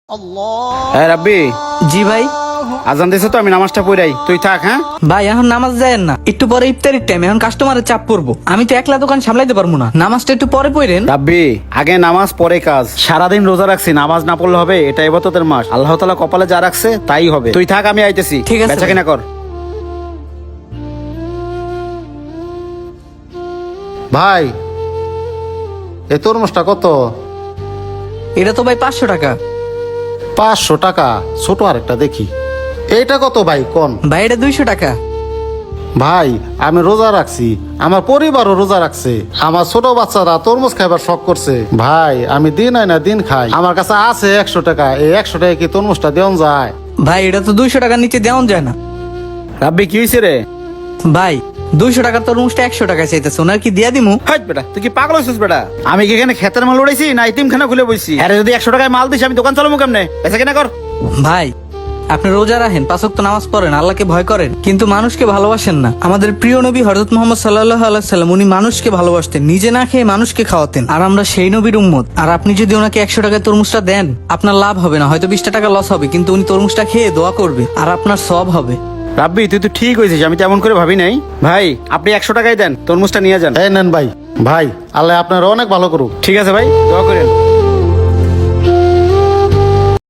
রাব্বি, জি ভাই। আজান দিছে তো, আমি নামাজটা পড়াই, তুই থাক। হ্যাঁ ভাই এখন নামাজ যায়েন না, একটু পরে ইফতারির টাইম, এখন কাস্টমারের চাপ পড়বো, আমি তো একলা দোকান সামলাইতে পারবো না, নামাজটা একটু পরে পড়েন। রাব্বি, আগে নামাজ পরে কাজ। সারাদিন রোজা রাখছি, নামাজ না পড়লে হবে? এটা ইবাদতের মাস, আল্লাহ তাআলা কপালে যা রাখছে তাই হবে। তুই থাক, আমি আইতেছি। ঠিক আছে বেচা ভাই। কিনা কর। ভাই, এই তরমুজটা কত? এটা তো ভাই 500 টাকা। 500 টাকা? ছোট আরেকটা দেখি। এইটা কত ভাই কোন? ভাই এটা 200 টাকা। ভাই, আমি রোজা রাখছি, আমার পরিবারও রোজা রাখছে, আমার ছোট বাচ্চারা তরমুজ খাইবার শখ করছে। ভাই, আমি দিন হয় না দিন খাই, আমার কাছে আছে 100 টাকা। এই 100 টাকা কি তরমুজটা দেওয়া যায়? ভাই এটা তো 200 টাকার নিচে দেওয়া যায় না। রাব্বি, কি হয়েছে রে? ভাই 200 টাকার তরমুজটা 100 টাকায় চাইতেছে, ওনার কি দিয়া দিমু? হাট বেটা, তুই কি পাগল হয়েছিস বেটা? আমি কি এখানে খেতের মাল উড়াইছি না ইতিমখানা খুলে বইছি? আরে যদি 100 টাকায় মাল দিস, আমি দোকান চালাবো কেমনে? বেচা কিনা কর। ভাই আপনি রোজা রাখেন, 5 ওয়াক্ত নামাজ পড়েন, আল্লাহকে ভয় করেন, কিন্তু মানুষকে ভালোবাসেন না। আমাদের প্রিয় নবী হযরত মুহাম্মদ সাল্লাল্লাহু আলাইহি সাল্লাম, উনি মানুষকে ভালোবাসতেন, নিজে না খেয়ে মানুষকে খাওয়াতেন, আর আমরা সেই নবীর উম্মত। আর আপনি যদি ওনাকে 100 টাকায় তরমুজটা দেন, আপনার লাভ হবে না, হয়তো 20 টাকা লস হবে, কিন্তু উনি তরমুজটা খেয়ে দোয়া করবে আর আপনার সওয়াব হবে। রাব্বি, তুই তো ঠিক হয়েছিস, আমি তেমন করে ভাবি নাই। ভাই, আপনি 100 টাকাই দেন, তরমুজটা নিয়ে যান। এই নেন ভাই। ভাই, আল্লাহ আপনার অনেক ভালো করুক। ঠিক আছে ভাই, দোয়া করেন।